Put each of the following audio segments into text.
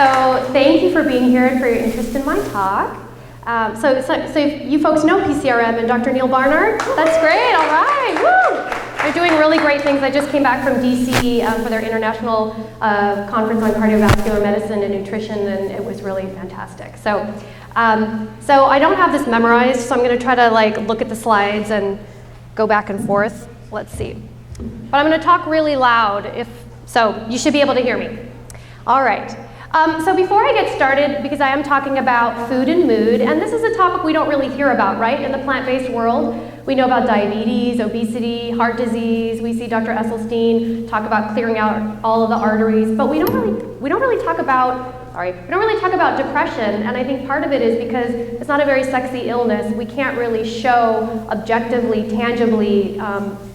So thank you for being here and for your interest in my talk. So you folks know PCRM and Dr. Neal Barnard? That's great, all right, woo! They're doing really great things. I just came back from DC for their international conference on cardiovascular medicine and nutrition, and it was really fantastic. So I don't have this memorized, so I'm gonna try to look at the slides and go back and forth. Let's see. But I'm gonna talk really loud, so you should be able to hear me. All right. So before I get started, because I am talking about food and mood, and this is a topic we don't really hear about, right? In the plant-based world, we know about diabetes, obesity, heart disease. We see Dr. Esselstyn talk about clearing out all of the arteries, but we don't really talk about depression, and I think part of it is because it's not a very sexy illness. We can't really show objectively, tangibly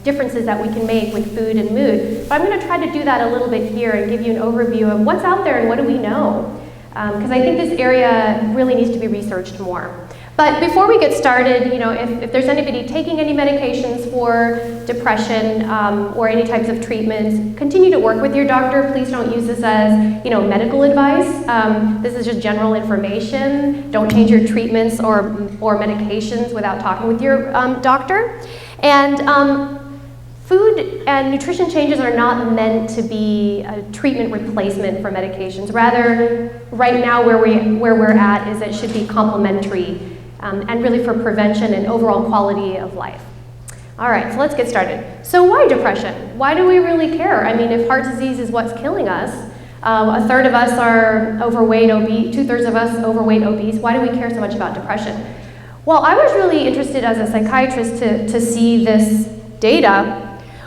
differences that we can make with food and mood. But I'm going to try to do that a little bit here and give you an overview of what's out there and what do we know. Because I think this area really needs to be researched more. But before we get started, if there's anybody taking any medications for depression or any types of treatments, continue to work with your doctor. Please don't use this as medical advice. This is just general information. Don't change your treatments or medications without talking with your doctor. And food and nutrition changes are not meant to be a treatment replacement for medications. Rather, right now where we're at is it should be complementary. And really for prevention and overall quality of life. All right, so let's get started. So why depression? Why do we really care? I mean, if heart disease is what's killing us, a third of us are overweight, obese, 2/3 of us overweight, obese, why do we care so much about depression? Well, I was really interested as a psychiatrist to see this data.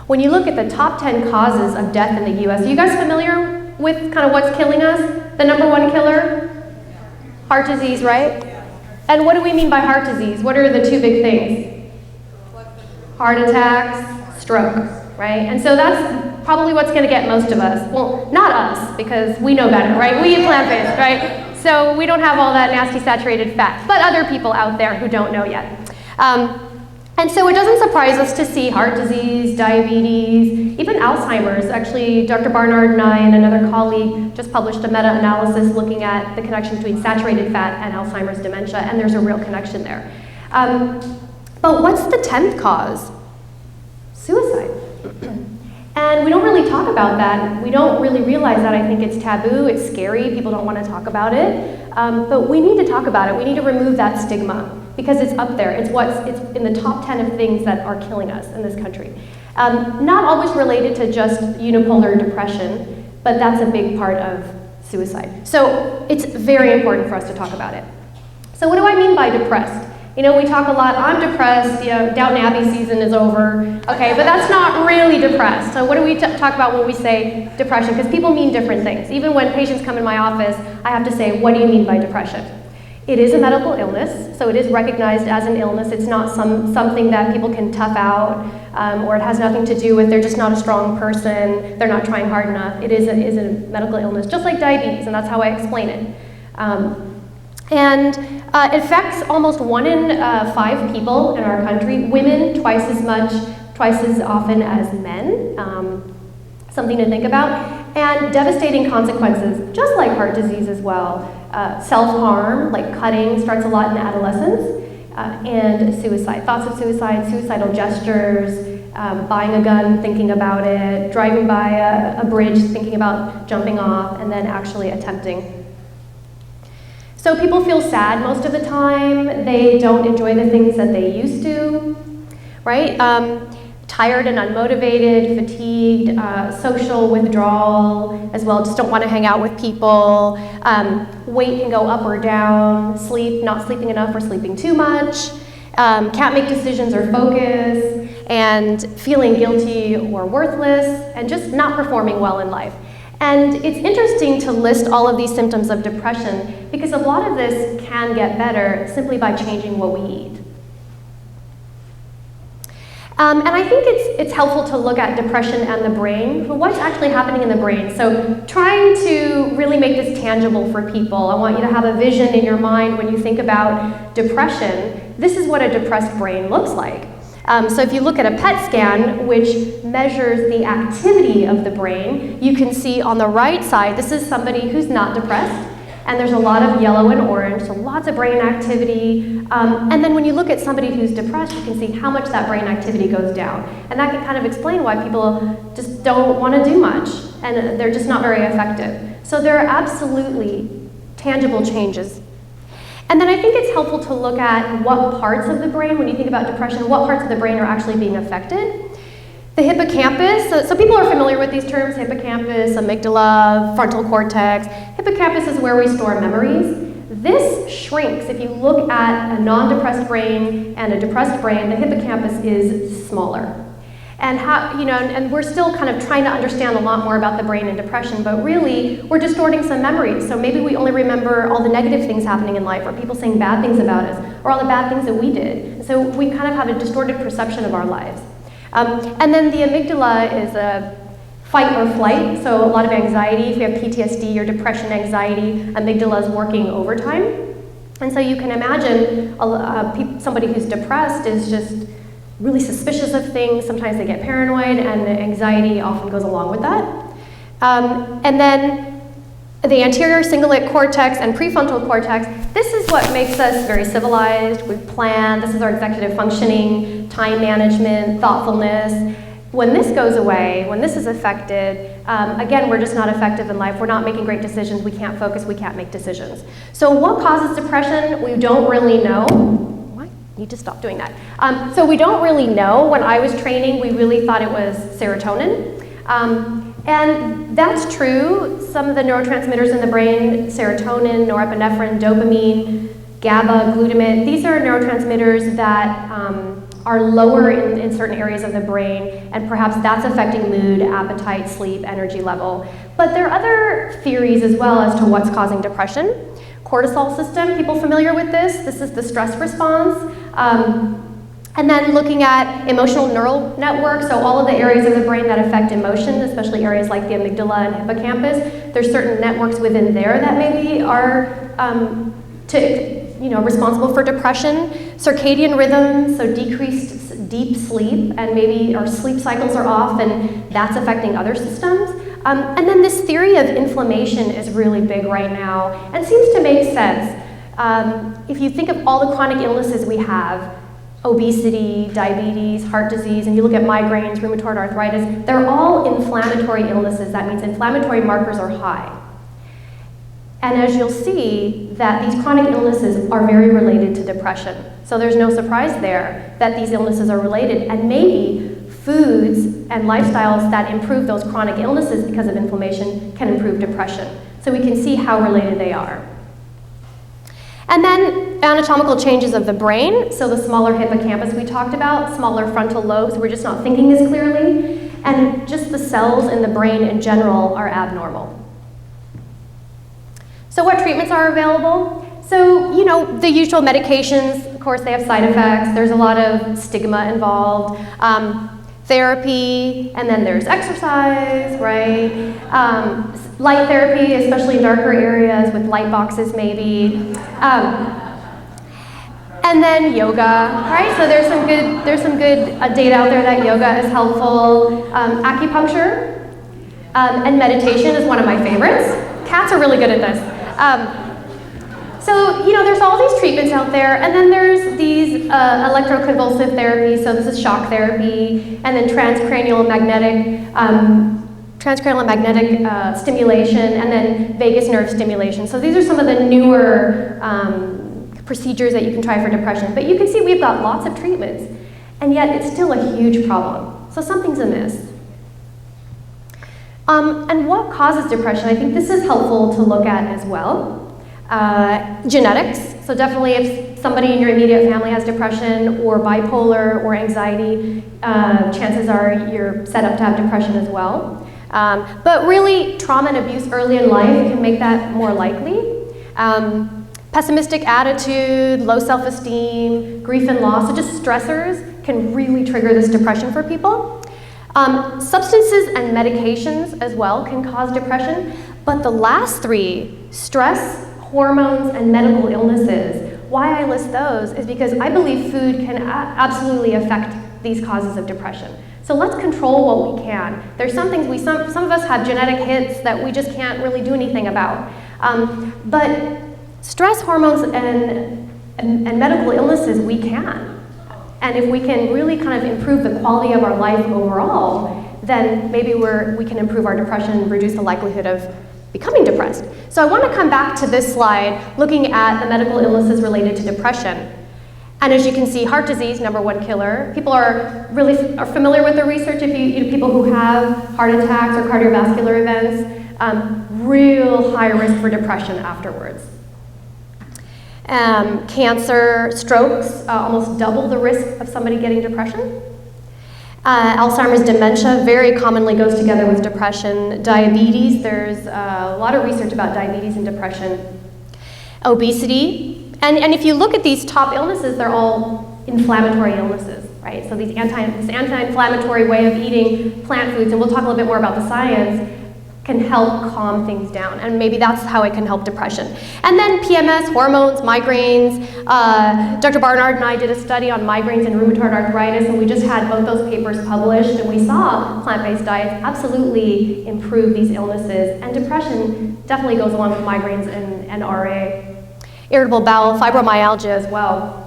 When you look at the top 10 causes of death in the US, are you guys familiar with kind of what's killing us? The number one killer? Heart disease, right? And what do we mean by heart disease? What are the two big things? Heart attacks, stroke, right? And so that's probably what's gonna get most of us. Well, not us, because we know better, right? We eat plant-based, right? So we don't have all that nasty saturated fat, but other people out there who don't know yet. And so it doesn't surprise us to see heart disease, diabetes, even Alzheimer's. Actually, Dr. Barnard and I and another colleague just published a meta-analysis looking at the connection between saturated fat and Alzheimer's dementia, and there's a real connection there. But what's the 10th cause? Suicide. And we don't really talk about that. We don't really realize that. I think it's taboo, it's scary, people don't want to talk about it. But we need to talk about it. We need to remove that stigma because it's up there. It's in the top 10 of things that are killing us in this country. Not always related to just unipolar depression, but that's a big part of suicide. So it's very important for us to talk about it. So what do I mean by depressed? We talk a lot, I'm depressed, Downton Abbey season is over. Okay, but that's not really depressed. So what do we talk about when we say depression? Because people mean different things. Even when patients come in my office, I have to say, what do you mean by depression? It is a medical illness, so it is recognized as an illness. It's not something that people can tough out, or it has nothing to do with they're just not a strong person, they're not trying hard enough. It is a medical illness, just like diabetes, and that's how I explain it. And it affects almost 1 in 5 people in our country, women twice as often as men, something to think about, and devastating consequences, just like heart disease as well. Self-harm, like cutting, starts a lot in adolescence, and suicide, thoughts of suicide, suicidal gestures, buying a gun, thinking about it, driving by a bridge, thinking about jumping off, and then actually attempting. So people feel sad most of the time. They don't enjoy the things that they used to, right? Tired and unmotivated, fatigued, social withdrawal as well, just don't want to hang out with people. Weight can go up or down, sleep, not sleeping enough or sleeping too much, can't make decisions or focus, and feeling guilty or worthless, and just not performing well in life. And it's interesting to list all of these symptoms of depression because a lot of this can get better simply by changing what we eat. And I think it's helpful to look at depression and the brain, but what's actually happening in the brain. So trying to really make this tangible for people. I want you to have a vision in your mind when you think about depression. This is what a depressed brain looks like. So if you look at a PET scan, which measures the activity of the brain, you can see on the right side, this is somebody who's not depressed, and there's a lot of yellow and orange, so lots of brain activity. And then when you look at somebody who's depressed, you can see how much that brain activity goes down. And that can kind of explain why people just don't want to do much, and they're just not very effective. So there are absolutely tangible changes. And then I think it's helpful to look at what parts of the brain, when you think about depression, what parts of the brain are actually being affected. The hippocampus, so people are familiar with these terms, hippocampus, amygdala, frontal cortex. Hippocampus is where we store memories. This shrinks. If you look at a non-depressed brain and a depressed brain, the hippocampus is smaller. And and we're still kind of trying to understand a lot more about the brain and depression, but really, we're distorting some memories. So maybe we only remember all the negative things happening in life, or people saying bad things about us, or all the bad things that we did. So we kind of have a distorted perception of our lives. And then the amygdala is a fight or flight, so a lot of anxiety. If you have PTSD or depression, anxiety, amygdala is working overtime. And so you can imagine somebody who's depressed is just really suspicious of things. Sometimes they get paranoid, and the anxiety often goes along with that. And then the anterior cingulate cortex and prefrontal cortex, this is what makes us very civilized. We plan, this is our executive functioning, time management, thoughtfulness. When this goes away, when this is affected, again, we're just not effective in life. We're not making great decisions. We can't focus. We can't make decisions. So what causes depression? We don't really know. Need to stop doing that. So we don't really know. When I was training, we really thought it was serotonin. And that's true. Some of the neurotransmitters in the brain, serotonin, norepinephrine, dopamine, GABA, glutamate, these are neurotransmitters that are lower in certain areas of the brain, and perhaps that's affecting mood, appetite, sleep, energy level. But there are other theories as well as to what's causing depression. Cortisol system, people familiar with this? This is the stress response. And then looking at emotional neural networks, so all of the areas of the brain that affect emotion, especially areas like the amygdala and hippocampus, there's certain networks within there that maybe are responsible for depression. Circadian rhythm, so decreased deep sleep, and maybe our sleep cycles are off, and that's affecting other systems. And then this theory of inflammation is really big right now, and seems to make sense. If you think of all the chronic illnesses we have, obesity, diabetes, heart disease, and you look at migraines, rheumatoid arthritis, they're all inflammatory illnesses. That means inflammatory markers are high. And as you'll see, that these chronic illnesses are very related to depression. So there's no surprise there that these illnesses are related, and maybe foods and lifestyles that improve those chronic illnesses because of inflammation can improve depression. So we can see how related they are. And then anatomical changes of the brain, so the smaller hippocampus we talked about, smaller frontal lobes, we're just not thinking as clearly, and just the cells in the brain in general are abnormal. So what treatments are available? So, the usual medications, of course, they have side effects. There's a lot of stigma involved. Therapy, and then there's exercise, right? Light therapy, especially in darker areas with light boxes maybe. And then yoga, right? So there's some good data out there that yoga is helpful. Acupuncture and meditation is one of my favorites. Cats are really good at this. So, there's all these treatments out there, and then there's these electroconvulsive therapies, so this is shock therapy, and then transcranial magnetic stimulation, and then vagus nerve stimulation. So these are some of the newer procedures that you can try for depression. But you can see we've got lots of treatments, and yet it's still a huge problem. So something's amiss. And what causes depression? I think this is helpful to look at as well. Genetics, so definitely if somebody in your immediate family has depression or bipolar or anxiety, chances are you're set up to have depression as well. But really, trauma and abuse early in life can make that more likely. Pessimistic attitude, low self-esteem, grief and loss, so just stressors can really trigger this depression for people. Substances and medications as well can cause depression, but the last three, stress, hormones, and medical illnesses, why I list those is because I believe food can absolutely affect these causes of depression. So let's control what we can. There's some things some of us have genetic hits that we just can't really do anything about. But stress hormones and medical illnesses, we can. And if we can really kind of improve the quality of our life overall, then maybe we can improve our depression and reduce the likelihood of becoming depressed. So I want to come back to this slide looking at the medical illnesses related to depression. And as you can see, heart disease, #1 killer. People are familiar with the research. If people who have heart attacks or cardiovascular events, real high risk for depression afterwards. Cancer, strokes, almost double the risk of somebody getting depression. Alzheimer's dementia very commonly goes together with depression. Diabetes, there's a lot of research about diabetes and depression. Obesity, and if you look at these top illnesses, they're all inflammatory illnesses, right? So this anti-inflammatory way of eating plant foods, and we'll talk a little bit more about the science, can help calm things down, and maybe that's how it can help depression. And then PMS, hormones, migraines. Dr. Barnard and I did a study on migraines and rheumatoid arthritis, and we just had both those papers published, and we saw plant-based diets absolutely improve these illnesses, and depression definitely goes along with migraines and RA. Irritable bowel, fibromyalgia as well.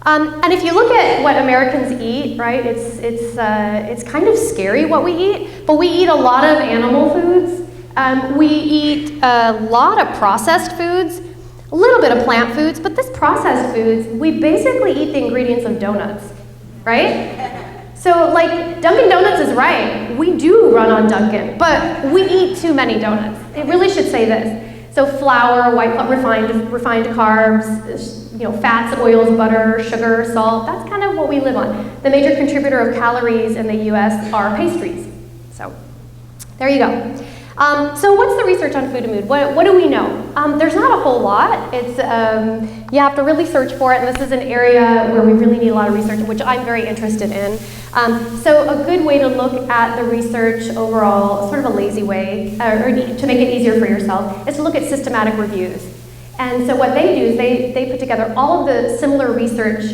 And if you look at what Americans eat, right, it's kind of scary what we eat, but we eat a lot of animal foods. We eat a lot of processed foods, a little bit of plant foods, but this processed foods, we basically eat the ingredients of donuts, right? So like Dunkin' Donuts is right, we do run on Dunkin', but we eat too many donuts. It really should say this. So flour, refined carbs, fats, oils, butter, sugar, salt, that's kind of what we live on. The major contributor of calories in the US are pastries. So there you go. So what's the research on food and mood? What do we know? There's not a whole lot. It's, you have to really search for it, and this is an area where we really need a lot of research, which I'm very interested in. So a good way to look at the research overall, sort of a lazy way, or to make it easier for yourself, is to look at systematic reviews. And so what they do is they put together all of the similar research,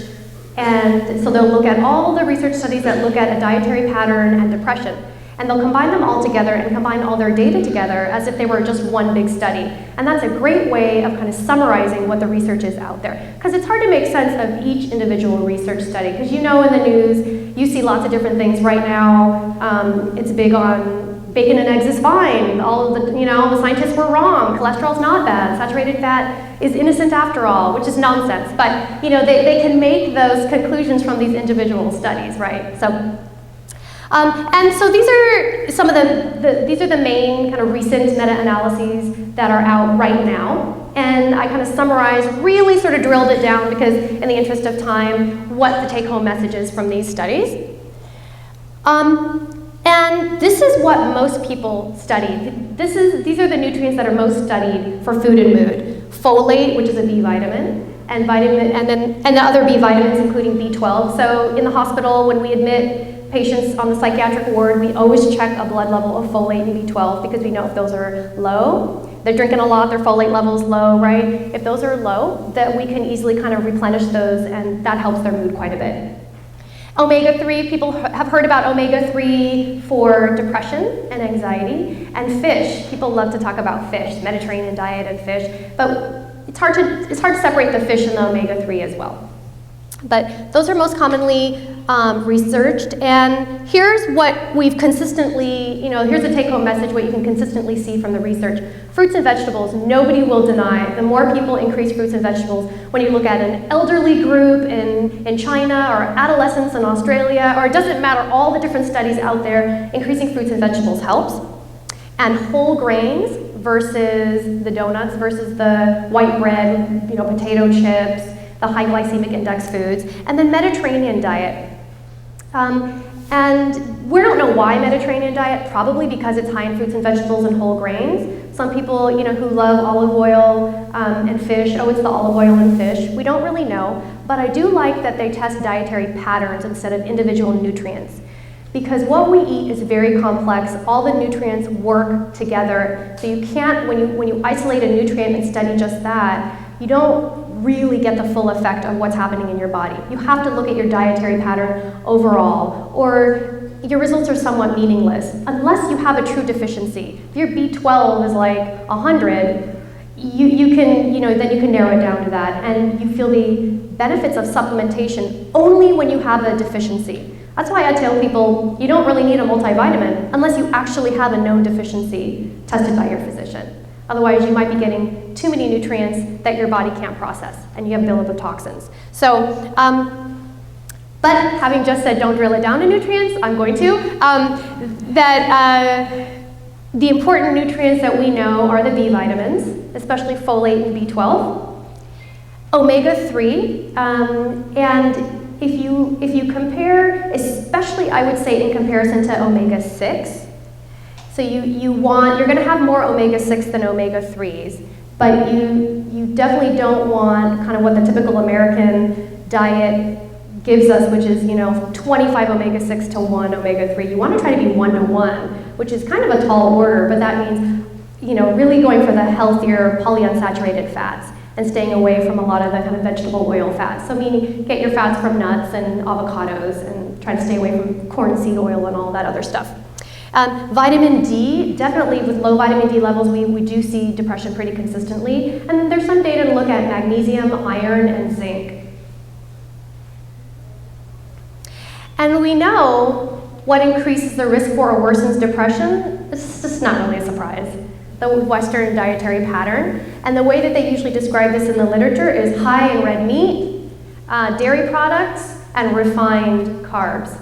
and so they'll look at all the research studies that look at a dietary pattern and depression. And they'll combine them all together and combine all their data together as if they were just one big study. And that's a great way of kind of summarizing what the research is out there. Because it's hard to make sense of each individual research study. Because in the news, you see lots of different things right now. It's big on bacon and eggs is fine. All of the scientists were wrong. Cholesterol's not bad. Saturated fat is innocent after all, which is nonsense. But they can make those conclusions from these individual studies, right? So. And so these are some of these are the main kind of recent meta-analyses that are out right now. And I kind of summarized, really sort of drilled it down because in the interest of time, what the take-home message is from these studies. And this is what most people study. These are the nutrients that are most studied for food and mood. Folate, which is a B vitamin, and the other B vitamins, including B12. So in the hospital, when we admit patients on the psychiatric ward, we always check a blood level of folate and B12 because we know if those are low, they're drinking a lot, their folate level's low, right? If those are low, that we can easily kind of replenish those, and that helps their mood quite a bit. Omega-3, people have heard about omega-3 for depression and anxiety, and fish. People love to talk about fish, Mediterranean diet and fish, but it's hard to separate the fish and the omega-3 as well. But those are most commonly researched, and here's what we've consistently, here's the take-home message, what you can consistently see from the research. Fruits and vegetables, nobody will deny. The more people increase fruits and vegetables, when you look at an elderly group in China or adolescents in Australia, or it doesn't matter, all the different studies out there, increasing fruits and vegetables helps. And whole grains versus the donuts versus the white bread, potato chips, the high glycemic index foods, and then Mediterranean diet. And we don't know why Mediterranean diet, probably because it's high in fruits and vegetables and whole grains. Some people, who love olive oil and fish, it's the olive oil and fish. We don't really know, but I do like that they test dietary patterns instead of individual nutrients. Because what we eat is very complex. All the nutrients work together. So you can't, when you isolate a nutrient and study just that, you don't really get the full effect of what's happening in your body. You have to look at your dietary pattern overall, or your results are somewhat meaningless unless you have a true deficiency. If your B12 is like 100, you can, then you can narrow it down to that, and you feel the benefits of supplementation only when you have a deficiency. That's why I tell people you don't really need a multivitamin unless you actually have a known deficiency tested by your physician. Otherwise, you might be getting too many nutrients that your body can't process, and you have buildup of toxins. So, but having just said don't drill it down to nutrients, I'm going to. The important nutrients that we know are the B vitamins, especially folate and B12, omega-3, and if you compare, especially I would say in comparison to omega-6, so you're going to have more omega-6 than omega-3s, but you definitely don't want kind of what the typical American diet gives us, which is 25 omega-6 to 1 omega-3. You want to try to be 1 to 1, which is kind of a tall order, but that means really going for the healthier polyunsaturated fats and staying away from a lot of the kind of vegetable oil fats. So meaning get your fats from nuts and avocados and try to stay away from corn seed oil and all that other stuff. Vitamin D, definitely with low vitamin D levels, we do see depression pretty consistently. And then there's some data to look at magnesium, iron, and zinc. And we know what increases the risk for or worsens depression. It's just not really a surprise. The Western dietary pattern. And the way that they usually describe this in the literature is high in red meat, dairy products, and refined carbs.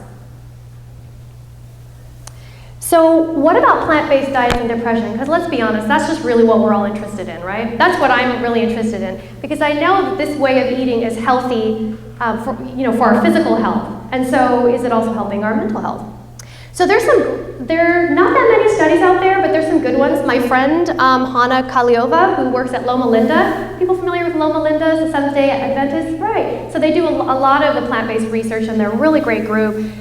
So what about plant-based diets and depression? Because let's be honest, that's just really what we're all interested in, right? That's what I'm really interested in. Because I know that this way of eating is healthy for our physical health. And so is it also helping our mental health? So there are not that many studies out there, but there's some good ones. My friend, Hannah Kaliova, who works at Loma Linda. People familiar with Loma Linda, the Seventh-day Adventist? Right. So they do a lot of the plant-based research, and they're a really great group.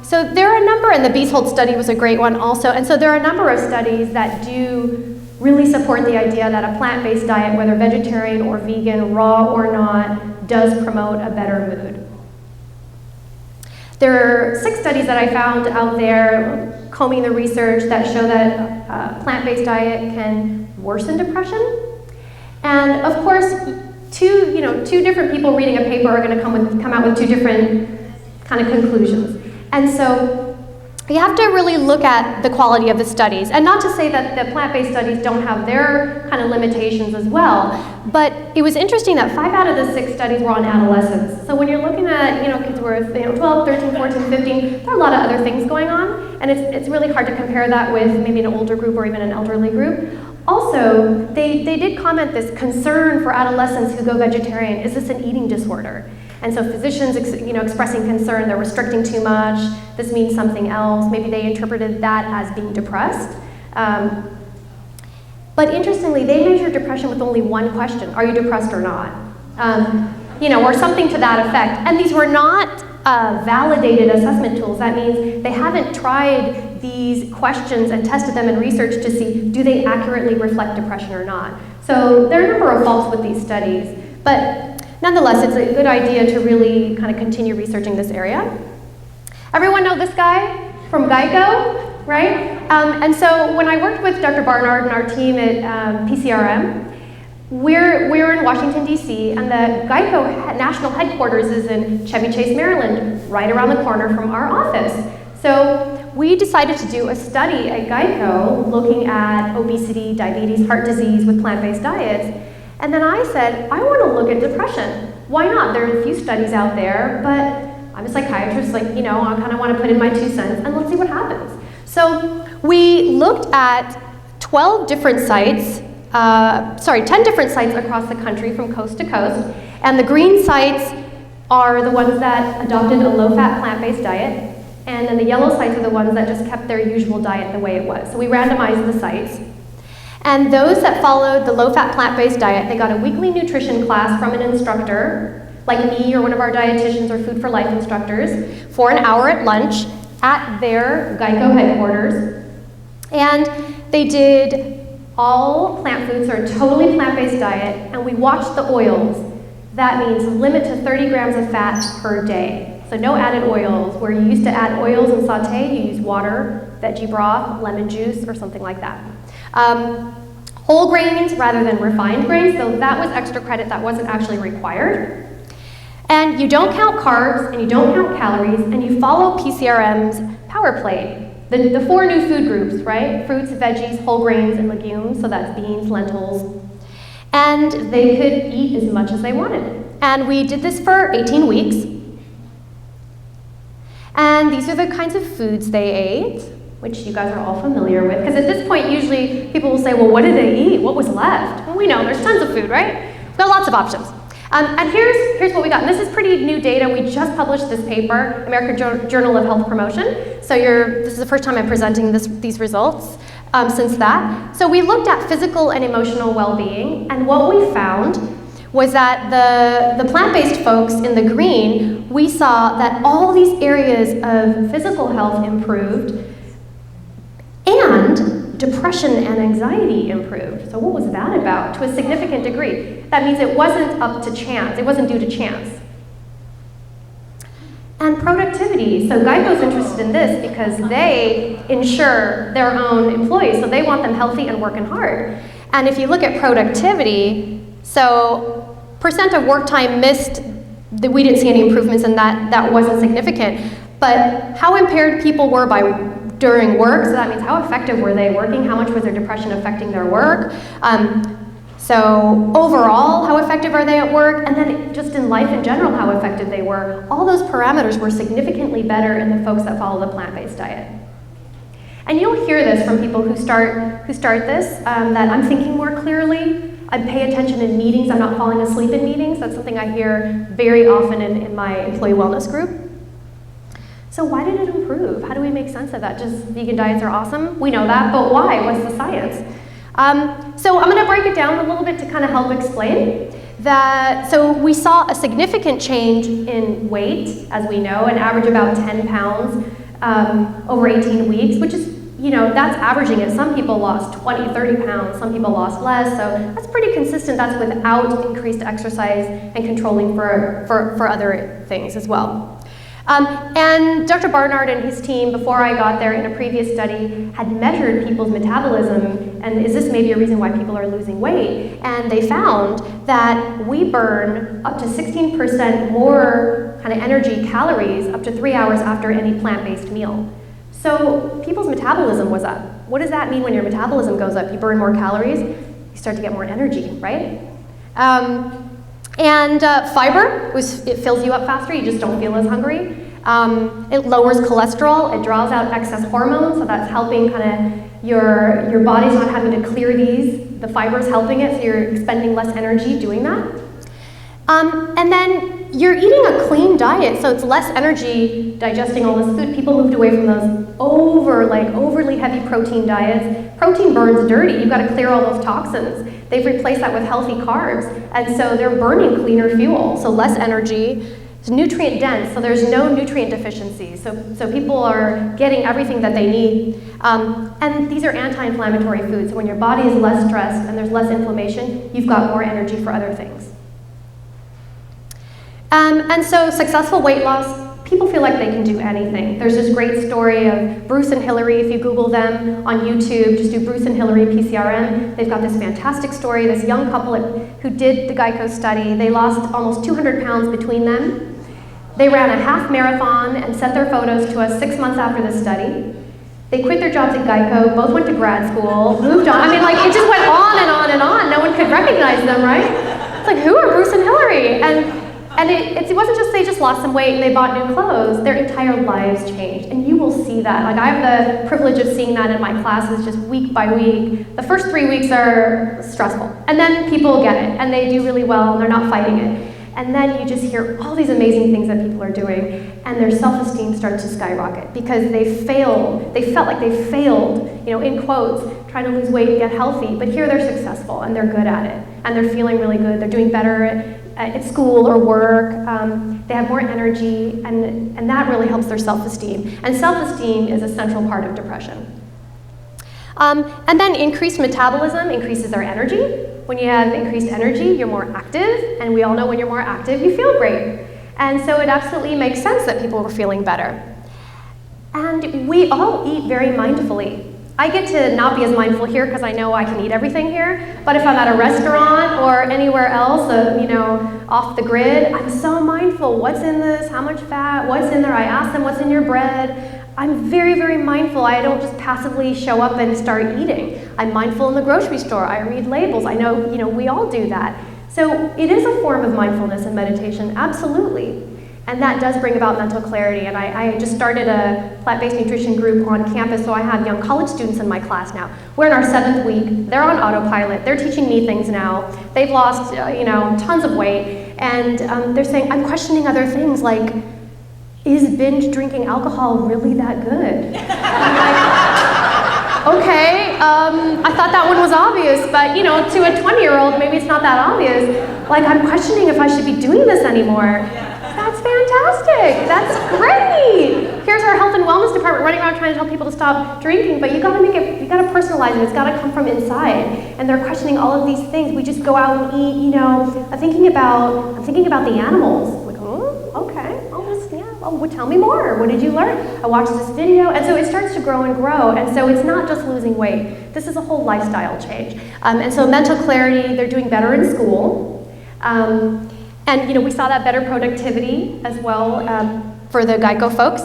So there are a number, and the Beeshold study was a great one also. And so there are a number of studies that do really support the idea that a plant-based diet, whether vegetarian or vegan, raw or not, does promote a better mood. There are 6 studies that I found out there combing the research that show that a plant-based diet can worsen depression. And of course, two different people reading a paper are going to come out with 2 different kind of conclusions. And so you have to really look at the quality of the studies. And not to say that the plant-based studies don't have their kind of limitations as well, but it was interesting that 5 out of the 6 studies were on adolescents. So when you're looking at kids who are 12, 13, 14, 15, there are a lot of other things going on, and it's really hard to compare that with maybe an older group or even an elderly group. Also, they did comment this concern for adolescents who go vegetarian, is this an eating disorder? And so physicians expressing concern, they're restricting too much, this means something else. Maybe they interpreted that as being depressed. But interestingly, they measured depression with only one question: are you depressed or not? Or something to that effect. And these were not validated assessment tools. That means they haven't tried these questions and tested them in research to see, do they accurately reflect depression or not? So there are a number of faults with these studies. But nonetheless, it's a good idea to really kind of continue researching this area. Everyone know this guy from Geico, right? And so when I worked with Dr. Barnard and our team at PCRM, we're in Washington, D.C., and the Geico national headquarters is in Chevy Chase, Maryland, right around the corner from our office. So we decided to do a study at Geico looking at obesity, diabetes, heart disease with plant-based diets. And then I said, I want to look at depression. Why not? There are a few studies out there, but I'm a psychiatrist, I kind of want to put in my 2 cents, and let's see what happens. So we looked at 10 different sites across the country from coast to coast, and the green sites are the ones that adopted a low-fat plant-based diet, and then the yellow sites are the ones that just kept their usual diet the way it was. So we randomized the sites. And those that followed the low-fat plant-based diet, they got a weekly nutrition class from an instructor, like me or one of our dietitians or Food for Life instructors, for an hour at lunch at their Geico headquarters. And they did all plant foods, or a totally plant-based diet, and we watched the oils. That means limit to 30 grams of fat per day. So no added oils. Where you used to add oils and saute, you use water, veggie broth, lemon juice, or something like that. Whole grains rather than refined grains, so that was extra credit that wasn't actually required. And you don't count carbs, and you don't count calories, and you follow PCRM's power plate. The 4 new food groups, right? Fruits, veggies, whole grains, and legumes, so that's beans, lentils. And they could eat as much as they wanted. And we did this for 18 weeks. And these are the kinds of foods they ate, which you guys are all familiar with. Because at this point, usually people will say, well, what did they eat? What was left? Well, we know there's tons of food, right? We've got lots of options. And here's what we got. And this is pretty new data. We just published this paper, American Journal of Health Promotion. So this is the first time I'm presenting these results since that. So we looked at physical and emotional well-being, and what we found was that the plant-based folks in the green, we saw that all these areas of physical health improved, and depression and anxiety improved. So what was that about? To a significant degree. That means it wasn't up to chance. It wasn't due to chance. And productivity. So Geico's interested in this because they insure their own employees, so they want them healthy and working hard. And if you look at productivity, so percent of work time missed, we didn't see any improvements in that. That wasn't significant. But how impaired people were during work, so that means how effective were they working, how much was their depression affecting their work. So overall, how effective are they at work? And then just in life in general, how effective they were. All those parameters were significantly better in the folks that follow the plant-based diet. And you'll hear this from people who start this, that I'm thinking more clearly, I pay attention in meetings, I'm not falling asleep in meetings. That's something I hear very often in my employee wellness group. So why did it improve? How do we make sense of that? Just vegan diets are awesome? We know that, but why? What's the science? So I'm going to break it down a little bit to kind of help explain that. So we saw a significant change in weight, as we know, an average about 10 pounds over 18 weeks, which is, that's averaging it. Some people lost 20, 30 pounds, some people lost less, so that's pretty consistent. That's without increased exercise and controlling for other things as well. And Dr. Barnard and his team, before I got there in a previous study, had measured people's metabolism, and is this maybe a reason why people are losing weight? And they found that we burn up to 16% more kind of energy calories up to 3 hours after any plant-based meal. So people's metabolism was up. What does that mean when your metabolism goes up? You burn more calories, you start to get more energy, right? Fiber, it fills you up faster, you just don't feel as hungry. It lowers cholesterol, it draws out excess hormones, so that's helping kind of your body's not having to clear these. The fiber's helping it, so you're expending less energy doing that. And then you're eating a clean diet, so it's less energy digesting all this food. People moved away from those overly heavy protein diets. Protein burns dirty, you've got to clear all those toxins. They've replaced that with healthy carbs, and so they're burning cleaner fuel, so less energy. It's nutrient dense, so there's no nutrient deficiency. So people are getting everything that they need. And these are anti-inflammatory foods, so when your body is less stressed and there's less inflammation, you've got more energy for other things. And so successful weight loss, people feel like they can do anything. There's this great story of Bruce and Hillary. If you Google them on YouTube, just do Bruce and Hillary PCRM. They've got this fantastic story, this young couple who did the Geico study. They lost almost 200 pounds between them. They ran a half marathon and sent their photos to us 6 months after the study. They quit their jobs at Geico, both went to grad school, moved on. I mean, like, it just went on and on and on. No one could recognize them, right? It's like, who are Bruce and Hillary? And it wasn't just they just lost some weight and they bought new clothes. Their entire lives changed, and you will see that. Like, I have the privilege of seeing that in my classes just week by week. The first 3 weeks are stressful, and then people get it, and they do really well, and they're not fighting it. And then you just hear all these amazing things that people are doing, and their self-esteem starts to skyrocket because they failed. They felt like they failed, in quotes, trying to lose weight and get healthy. But here they're successful, and they're good at it, and they're feeling really good. They're doing better at school or work. They have more energy, and that really helps their self-esteem. And self-esteem is a central part of depression. And then increased metabolism increases our energy. When you have increased energy, you're more active, and we all know when you're more active, you feel great. And so it absolutely makes sense that people were feeling better. And we all eat very mindfully. I get to not be as mindful here because I know I can eat everything here, but if I'm at a restaurant or anywhere else, off the grid, I'm so mindful. What's in this? How much fat? What's in there? I ask them, what's in your bread? I'm very, very mindful. I don't just passively show up and start eating. I'm mindful in the grocery store. I read labels. I know, we all do that. So it is a form of mindfulness and meditation, absolutely. And that does bring about mental clarity. And I just started a plant-based nutrition group on campus, so I have young college students in my class now. We're in our 7th week. They're on autopilot. They're teaching me things now. They've lost, tons of weight. And they're saying, I'm questioning other things like, is binge drinking alcohol really that good? I'm like, okay, I thought that one was obvious, but to a 20-year-old, maybe it's not that obvious. Like, I'm questioning if I should be doing this anymore. That's fantastic. That's great. Here's our health and wellness department running around trying to tell people to stop drinking, but you gotta personalize it. It's gotta come from inside. And they're questioning all of these things. We just go out and eat, I'm thinking about the animals. Like, oh, okay. Well, tell me more. What did you learn? I watched this video. And so it starts to grow and grow. And so it's not just losing weight. This is a whole lifestyle change. And so mental clarity, they're doing better in school. And we saw that better productivity as well for the Geico folks.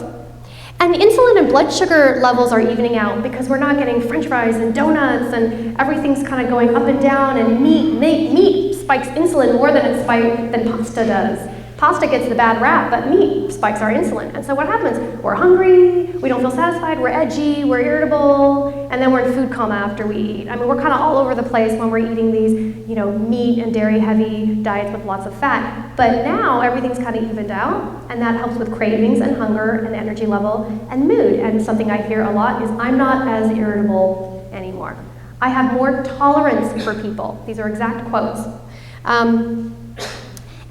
And insulin and blood sugar levels are evening out because we're not getting french fries and donuts and everything's kind of going up and down, and meat spikes insulin more than pasta does. Pasta gets the bad rap, but meat spikes our insulin. And so what happens? We're hungry, we don't feel satisfied, we're edgy, we're irritable, and then we're in food coma after we eat. I mean, we're kind of all over the place when we're eating these, meat and dairy heavy diets with lots of fat. But now everything's kind of evened out, and that helps with cravings and hunger and energy level and mood. And something I hear a lot is, I'm not as irritable anymore. I have more tolerance for people. These are exact quotes.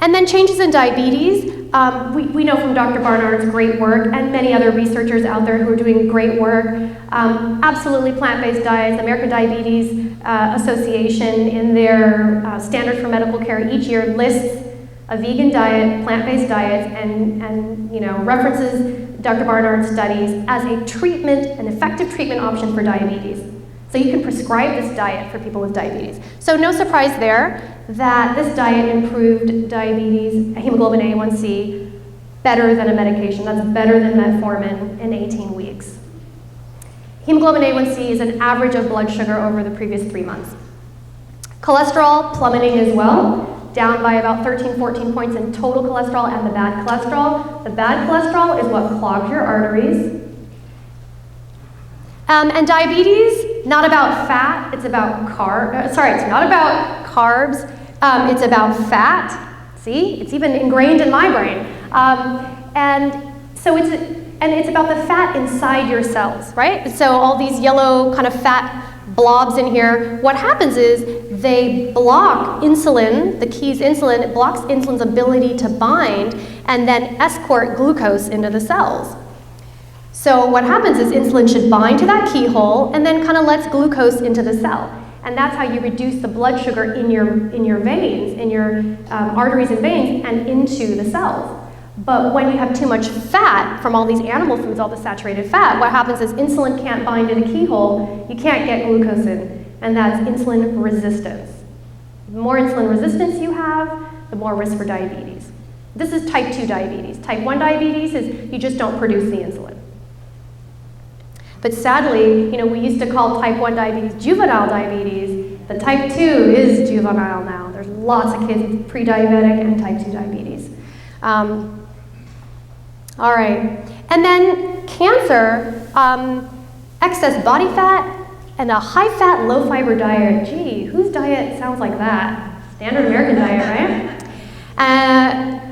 And then changes in diabetes. We know from Dr. Barnard's great work and many other researchers out there who are doing great work. Absolutely plant-based diets. American Diabetes Association in their Standard for Medical Care each year lists a vegan diet, plant-based diets, and references Dr. Barnard's studies as a treatment, an effective treatment option for diabetes. So you can prescribe this diet for people with diabetes. So no surprise there that this diet improved diabetes, hemoglobin A1C, better than a medication. That's better than metformin in 18 weeks. Hemoglobin A1C is an average of blood sugar over the previous 3 months. Cholesterol plummeting as well, down by about 13, 14 points in total cholesterol and the bad cholesterol. The bad cholesterol is what clogs your arteries. And diabetes, not about fat, it's about it's not about carbs, it's about fat. See, it's even ingrained in my brain. And so it's about the fat inside your cells, right? So all these yellow kind of fat blobs in here, what happens is they block insulin, the key is insulin, it blocks insulin's ability to bind and then escort glucose into the cells. So what happens is insulin should bind to that keyhole and then kind of lets glucose into the cell. And that's how you reduce the blood sugar in your veins, in your arteries and veins, and into the cells. But when you have too much fat from all these animal foods, all the saturated fat, what happens is insulin can't bind to the keyhole, you can't get glucose in, and that's insulin resistance. The more insulin resistance you have, the more risk for diabetes. This is type 2 diabetes. Type 1 diabetes is you just don't produce the insulin. But sadly, we used to call type 1 diabetes juvenile diabetes. The type 2 is juvenile now. There's lots of kids with pre-diabetic and type 2 diabetes. All right. And then cancer, excess body fat, and a high-fat, low-fiber diet. Gee, whose diet sounds like that? Standard American diet, right?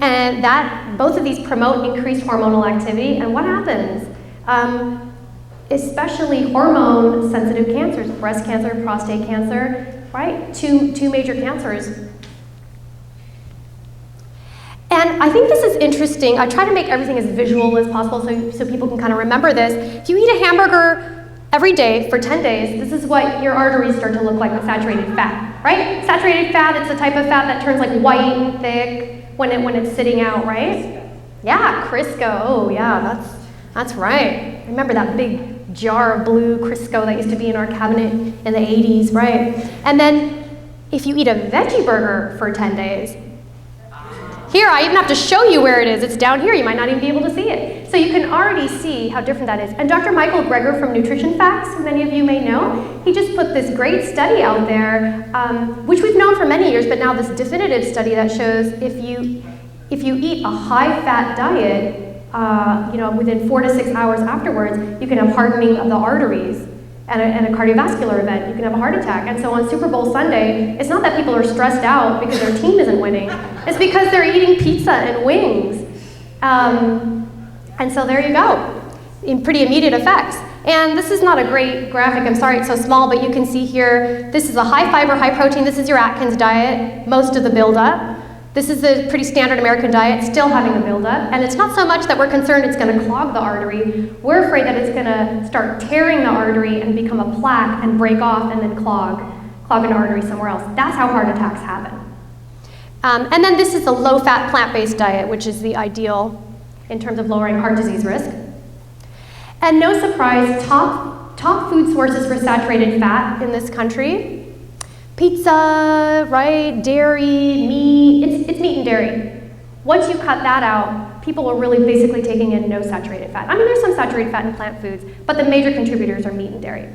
And both of these promote increased hormonal activity. And what happens? Especially hormone-sensitive cancers, breast cancer, prostate cancer, right? Two major cancers. And I think this is interesting. I try to make everything as visual as possible so people can kind of remember this. If you eat a hamburger, every day for 10 days, this is what your arteries start to look like with saturated fat, right? Saturated fat, it's the type of fat that turns like white and thick when it's sitting out, right? Yeah, Crisco. Oh, yeah, that's right. I remember that big jar of blue Crisco that used to be in our cabinet in the 80s, right? And then if you eat a veggie burger for 10 days, here, I even have to show you where it is. It's down here. You might not even be able to see it. So you can already see how different that is. And Dr. Michael Greger from Nutrition Facts, many of you may know, he just put this great study out there, which we've known for many years, but now this definitive study that shows if you eat a high-fat diet, within 4 to 6 hours afterwards, you can have hardening of the arteries and a cardiovascular event. You can have a heart attack. And so on Super Bowl Sunday, it's not that people are stressed out because their team isn't winning. It's because they're eating pizza and wings. And so there you go, in pretty immediate effects. And this is not a great graphic. I'm sorry it's so small, but you can see here, this is a high fiber, high protein. This is your Atkins diet, most of the buildup. This is a pretty standard American diet, still having a buildup. And it's not so much that we're concerned it's going to clog the artery. We're afraid that it's going to start tearing the artery and become a plaque and break off and then clog an artery somewhere else. That's how heart attacks happen. And then this is a low-fat, plant-based diet, which is the ideal in terms of lowering heart disease risk. And no surprise, top food sources for saturated fat in this country. Pizza, right, dairy, meat, it's meat and dairy. Once you cut that out, people are really basically taking in no saturated fat. I mean, there's some saturated fat in plant foods, but the major contributors are meat and dairy.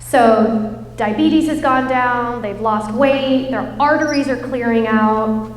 So diabetes has gone down, they've lost weight, their arteries are clearing out.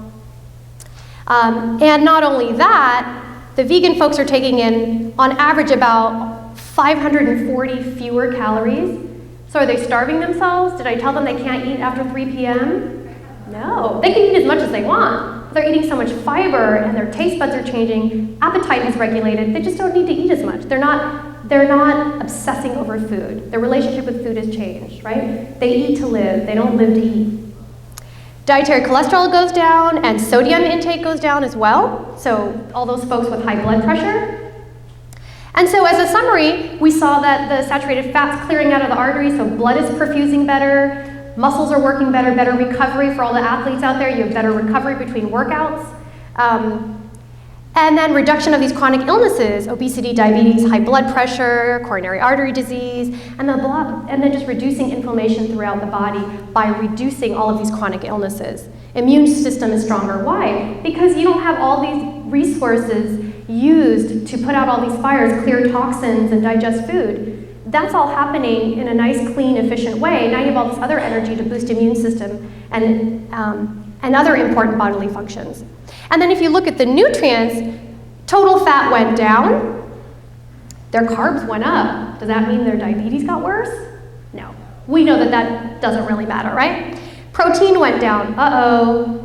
And not only that, the vegan folks are taking in, on average, about 540 fewer calories. So are they starving themselves? Did I tell them they can't eat after 3 p.m.? No, they can eat as much as they want. They're eating so much fiber and their taste buds are changing, appetite is regulated, they just don't need to eat as much. They're not obsessing over food. Their relationship with food has changed, right? They eat to live, they don't live to eat. Dietary cholesterol goes down and sodium intake goes down as well. So all those folks with high blood pressure. And so as a summary, we saw that the saturated fat's clearing out of the arteries, so blood is perfusing better, muscles are working better, better recovery for all the athletes out there. You have better recovery between workouts. And then reduction of these chronic illnesses, obesity, diabetes, high blood pressure, coronary artery disease, and then just reducing inflammation throughout the body by reducing all of these chronic illnesses. Immune system is stronger. Why? Because you don't have all these resources used to put out all these fires, clear toxins, and digest food. That's all happening in a nice, clean, efficient way. Now you have all this other energy to boost immune system and other important bodily functions. And then if you look at the nutrients, total fat went down, their carbs went up. Does that mean their diabetes got worse? No. We know that that doesn't really matter, right? Protein went down. Uh-oh.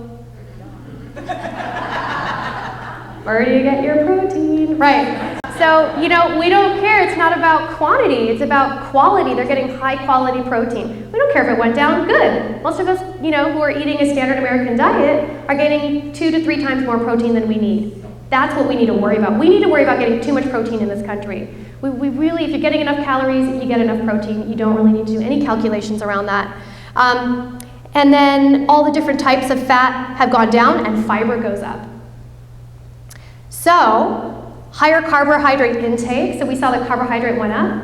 Where do you get your protein? Right. So, we don't care. It's not about quantity. It's about quality. They're getting high-quality protein. We don't care if it went down. Good. Most of us, who are eating a standard American diet are getting 2 to 3 times more protein than we need. That's what we need to worry about. We need to worry about getting too much protein in this country. We really, if you're getting enough calories, you get enough protein. You don't really need to do any calculations around that. And then all the different types of fat have gone down and fiber goes up. So, higher carbohydrate intake, so we saw that carbohydrate went up.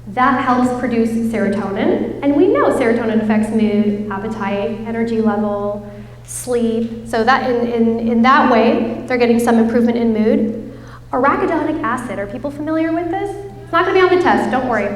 That helps produce serotonin, and we know serotonin affects mood, appetite, energy level, sleep. So that in that way, they're getting some improvement in mood. Arachidonic acid, are people familiar with this? It's not gonna be on the test, don't worry.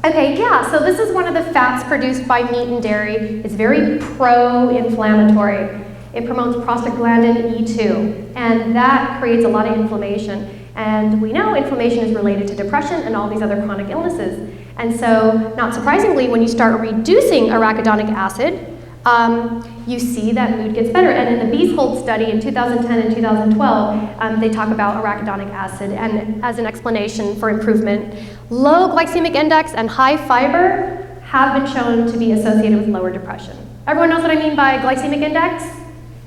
Okay, yeah, so this is one of the fats produced by meat and dairy. It's very pro-inflammatory. It promotes prostaglandin E2, and that creates a lot of inflammation. And we know inflammation is related to depression and all these other chronic illnesses. And so, not surprisingly, when you start reducing arachidonic acid, you see that mood gets better. And in the Bieshold study in 2010 and 2012, they talk about arachidonic acid and as an explanation for improvement. Low glycemic index and high fiber have been shown to be associated with lower depression. Everyone knows what I mean by glycemic index?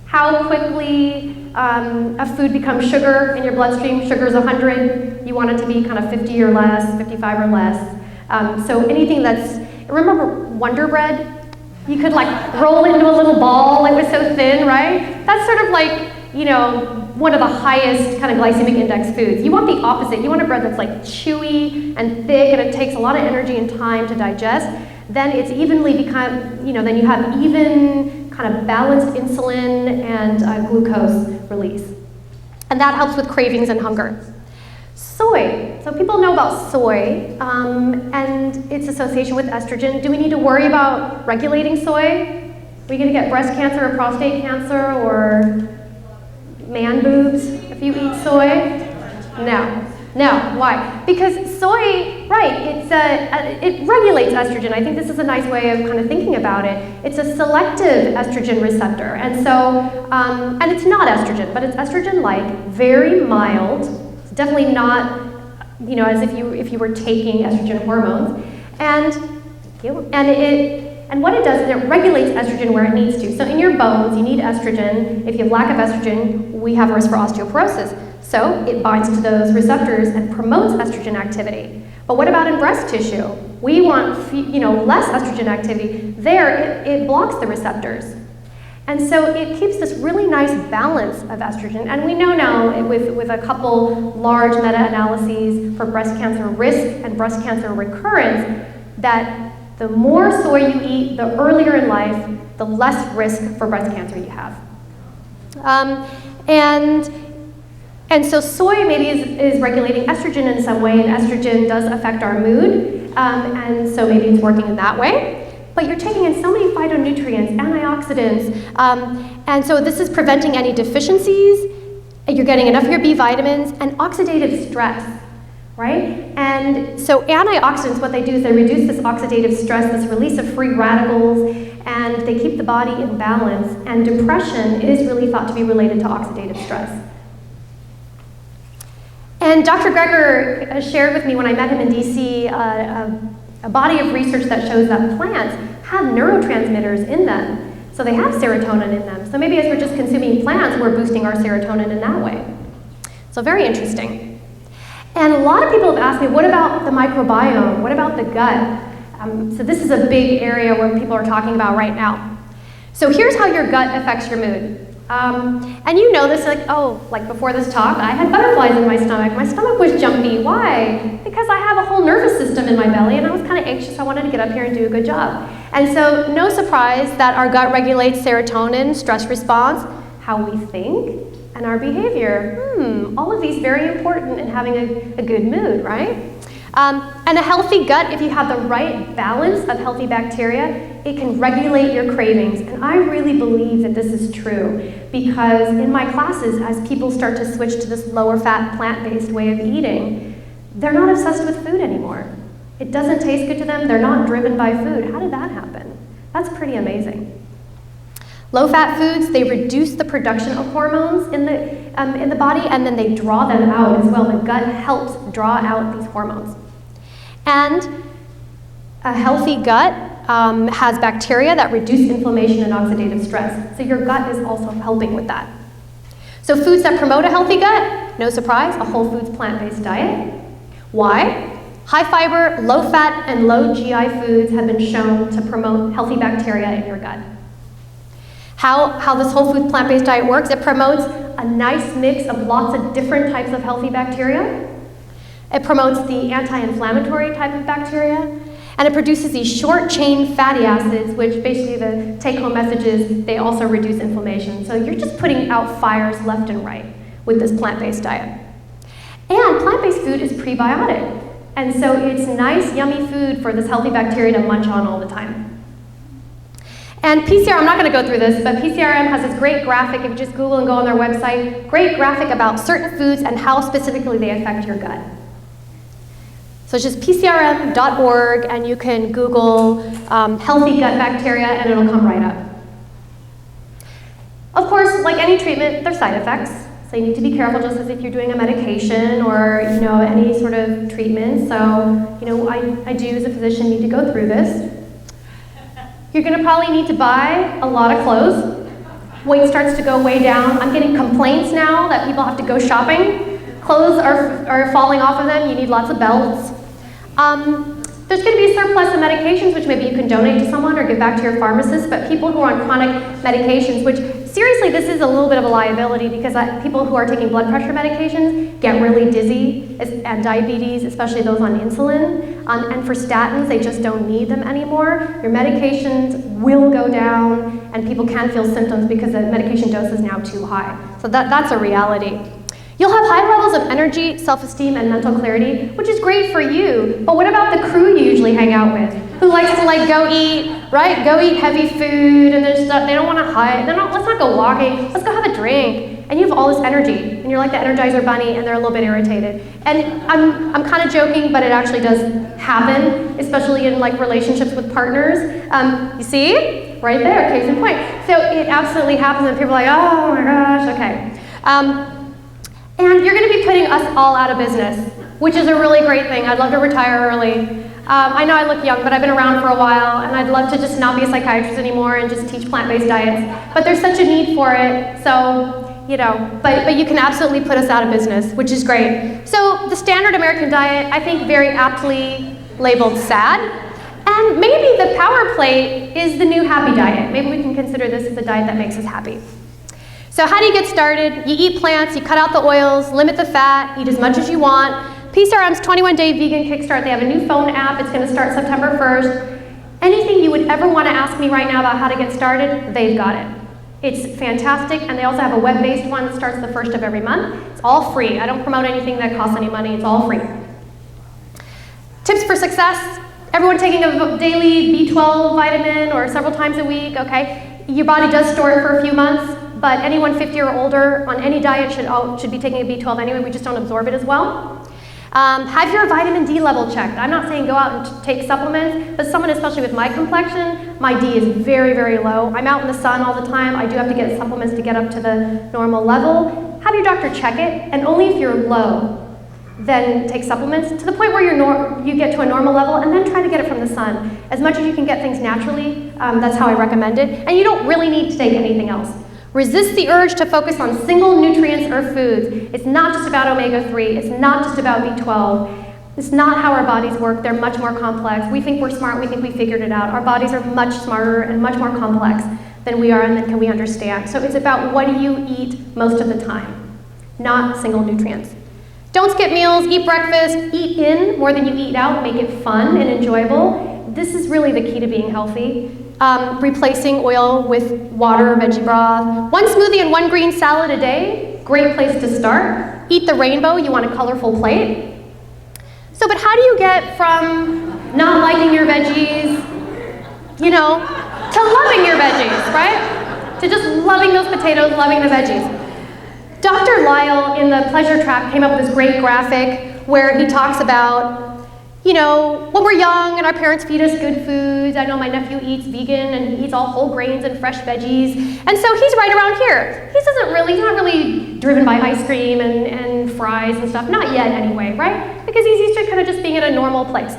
How quickly a food becomes sugar in your bloodstream. Sugar is 100. You want it to be kind of 50 or less, 55 or less. So anything that's, remember Wonder Bread? You could like roll it into a little ball, it was so thin, right? That's sort of like, you know, one of the highest kind of glycemic index foods. You want the opposite. You want a bread that's like chewy and thick and it takes a lot of energy and time to digest. Then it's evenly become, you know, then you have even kind of balanced insulin and glucose release. And that helps with cravings and hunger. Soy. So people know about soy and its association with estrogen. Do we need to worry about regulating soy? Are we going to get breast cancer or prostate cancer or man boobs if you eat soy? No. No. Why? Because soy, right, it regulates estrogen. I think this is a nice way of kind of thinking about it. It's a selective estrogen receptor. And so, and it's not estrogen, but it's estrogen-like, very mild. It's definitely not, you know, as if you were taking estrogen hormones. And what it does is it regulates estrogen where it needs to. So in your bones, you need estrogen. If you have lack of estrogen, we have a risk for osteoporosis. So it binds to those receptors and promotes estrogen activity. But what about in breast tissue? We want, you know, less estrogen activity. There, it blocks the receptors. And so it keeps this really nice balance of estrogen. And we know now with a couple large meta-analyses for breast cancer risk and breast cancer recurrence that the more soy you eat, the earlier in life, the less risk for breast cancer you have. And so soy maybe is regulating estrogen in some way, and estrogen does affect our mood, and so maybe it's working in that way. But you're taking in so many phytonutrients, antioxidants, and so this is preventing any deficiencies. You're getting enough of your B vitamins and oxidative stress. Right? And so antioxidants, what they do is they reduce this oxidative stress, this release of free radicals, and they keep the body in balance. And depression is really thought to be related to oxidative stress. And Dr. Greger shared with me when I met him in DC a body of research that shows that plants have neurotransmitters in them. So they have serotonin in them. So maybe as we're just consuming plants, we're boosting our serotonin in that way. So very interesting. And a lot of people have asked me, what about the microbiome? What about the gut? So this is a big area where people are talking about right now. So here's how your gut affects your mood. And you know this, like before this talk, I had butterflies in my stomach. My stomach was jumpy. Why? Because I have a whole nervous system in my belly and I was kind of anxious. I wanted to get up here and do a good job. And so no surprise that our gut regulates serotonin, stress response, how we think, and our behavior. All of these very important in having a good mood, right? And a healthy gut, if you have the right balance of healthy bacteria, it can regulate your cravings. And I really believe that this is true because in my classes, as people start to switch to this lower fat, plant-based way of eating, they're not obsessed with food anymore. It doesn't taste good to them. They're not driven by food. How did that happen? That's pretty amazing. Low-fat foods, they reduce the production of hormones in the body, and then they draw them out as well. The gut helps draw out these hormones. And a healthy gut has bacteria that reduce inflammation and oxidative stress. So your gut is also helping with that. So foods that promote a healthy gut, no surprise, a whole foods plant-based diet. Why? High fiber, low fat, and low GI foods have been shown to promote healthy bacteria in your gut. How this whole food plant-based diet works, it promotes a nice mix of lots of different types of healthy bacteria. It promotes the anti-inflammatory type of bacteria, and it produces these short-chain fatty acids, which basically the take-home message is they also reduce inflammation. So you're just putting out fires left and right with this plant-based diet. And plant-based food is prebiotic, and so it's nice, yummy food for this healthy bacteria to munch on all the time. And PCR, I'm not going to go through this, but PCRM has this great graphic. If you just Google and go on their website, great graphic about certain foods and how specifically they affect your gut. So it's just PCRM.org, and you can Google healthy gut bacteria, and it'll come right up. Of course, like any treatment, there's side effects. So you need to be careful, just as if you're doing a medication or any sort of treatment. So I do, as a physician, need to go through this. You're going to probably need to buy a lot of clothes. Weight starts to go way down. I'm getting complaints now that people have to go shopping. Clothes are falling off of them. You need lots of belts. There's going to be a surplus of medications, which maybe you can donate to someone or give back to your pharmacist, but people who are on chronic medications, which seriously, this is a little bit of a liability because people who are taking blood pressure medications get really dizzy, and diabetes, especially those on insulin, and for statins, they just don't need them anymore. Your medications will go down, and people can feel symptoms because the medication dose is now too high. So that's a reality. You'll have high levels of energy, self-esteem, and mental clarity, which is great for you, but what about the crew you usually hang out with? Who likes to go eat, right? Go eat heavy food, and they don't want to hide. Let's not go walking, let's go have a drink. And you have all this energy, and you're like the Energizer Bunny, and they're a little bit irritated. And I'm kind of joking, but it actually does happen, especially in relationships with partners. You see? Right there, case in point. So it absolutely happens, and people are like, oh my gosh, okay. And you're going to be putting us all out of business, which is a really great thing. I'd love to retire early. I know I look young, but I've been around for a while, and I'd love to just not be a psychiatrist anymore and just teach plant-based diets. But there's such a need for it, so, but you can absolutely put us out of business, which is great. So the standard American diet, I think very aptly labeled sad. And maybe the power plate is the new happy diet. Maybe we can consider this as a diet that makes us happy. So how do you get started? You eat plants, you cut out the oils, limit the fat, eat as much as you want. PCRM's 21-day vegan kickstart, they have a new phone app. It's going to start September 1st. Anything you would ever want to ask me right now about how to get started, they've got it. It's fantastic, and they also have a web-based one that starts the 1st of every month. It's all free. I don't promote anything that costs any money. It's all free. Tips for success. Everyone taking a daily B12 vitamin or several times a week, okay? Your body does store it for a few months. But anyone 50 or older on any diet should be taking a B12 anyway. We just don't absorb it as well. Have your vitamin D level checked. I'm not saying go out and take supplements, but someone especially with my complexion, my D is very, very low. I'm out in the sun all the time. I do have to get supplements to get up to the normal level. Have your doctor check it, and only if you're low, then take supplements to the point where you get to a normal level, and then try to get it from the sun. As much as you can get things naturally, that's how I recommend it. And you don't really need to take anything else. Resist the urge to focus on single nutrients or foods. It's not just about omega-3. It's not just about B12. It's not how our bodies work. They're much more complex. We think we're smart. We think we figured it out. Our bodies are much smarter and much more complex than we are and than can we understand. So it's about what do you eat most of the time, not single nutrients. Don't skip meals. Eat breakfast. Eat in more than you eat out. Make it fun and enjoyable. This is really the key to being healthy. Replacing oil with water or veggie broth. One smoothie and one green salad a day, great place to start. Eat the rainbow, you want a colorful plate. So, but how do you get from not liking your veggies, to loving your veggies, right? To just loving those potatoes, loving the veggies. Dr. Weil in The Pleasure Trap came up with this great graphic where he talks about when we're young and our parents feed us good foods. I know my nephew eats vegan and he eats all whole grains and fresh veggies. And so he's right around here. He's not really driven by ice cream and fries and stuff. Not yet anyway, right? Because he's used to kind of just being in a normal place.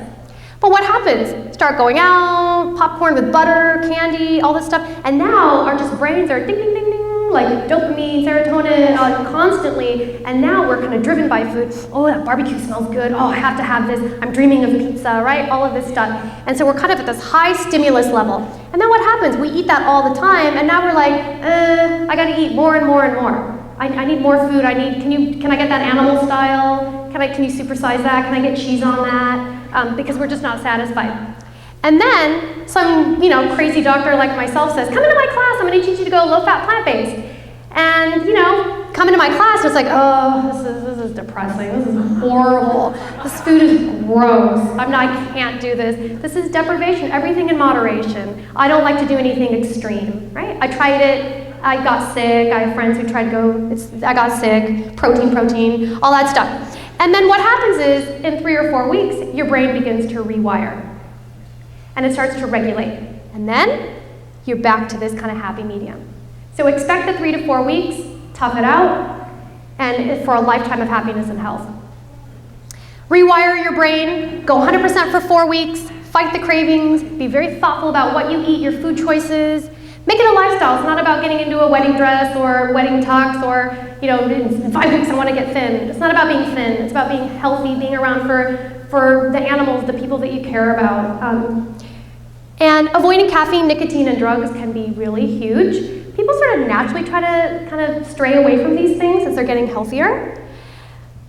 But what happens? Start going out, popcorn with butter, candy, all this stuff. And now our just brains are ding, ding, ding, ding, like dopamine, serotonin, constantly, and now we're kind of driven by food. Oh, that barbecue smells good. Oh, I have to have this. I'm dreaming of pizza, right? All of this stuff. And so we're kind of at this high stimulus level. And then what happens? We eat that all the time, and now we're like, I gotta eat more and more and more. I need more food. Can I get that animal style? Can you supersize that? Can I get cheese on that? Because we're just not satisfied. And then some, crazy doctor like myself says, come into my class, I'm gonna teach you to go low-fat plant-based. And, come into my class, and it's like, oh, this is depressing, this is horrible, this food is gross, I can't do this. This is deprivation, everything in moderation. I don't like to do anything extreme, right? I tried it, I got sick, I have friends who tried to go, I got sick, protein, all that stuff. And then what happens is, in 3 or 4 weeks, your brain begins to rewire. And it starts to regulate. And then you're back to this kind of happy medium. So expect the 3 to 4 weeks, tough it out, and for a lifetime of happiness and health. Rewire your brain, go 100% for 4 weeks, fight the cravings, be very thoughtful about what you eat, your food choices. Make it a lifestyle. It's not about getting into a wedding dress or wedding tux or, in 5 weeks I want to get thin. It's not about being thin. It's about being healthy, being around for for the animals, the people that you care about. And avoiding caffeine, nicotine, and drugs can be really huge. People sort of naturally try to kind of stray away from these things as they're getting healthier.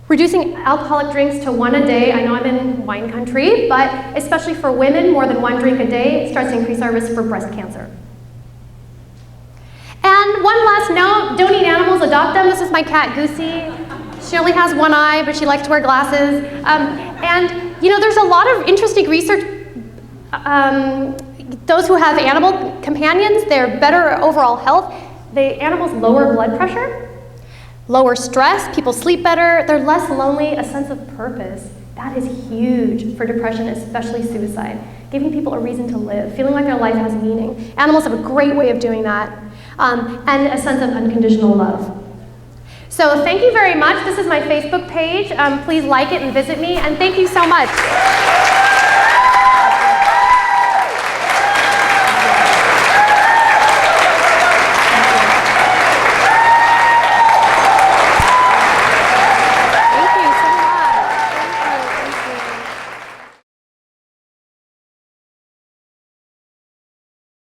Reducing alcoholic drinks to 1 a day. I know I'm in wine country, but especially for women, more than 1 drink a day starts to increase our risk for breast cancer. And one last note, don't eat animals, adopt them. This is my cat, Goosey. She only has 1 eye, but she likes to wear glasses. And you know, there's a lot of interesting research. Those who have animal companions, they're better overall health. The animals lower blood pressure, lower stress, people sleep better, they're less lonely, a sense of purpose. That is huge for depression, especially suicide. Giving people a reason to live, feeling like their life has meaning. Animals have a great way of doing that. And a sense of unconditional love. So thank you very much. This is my Facebook page. Please like it and visit me, and thank you so much.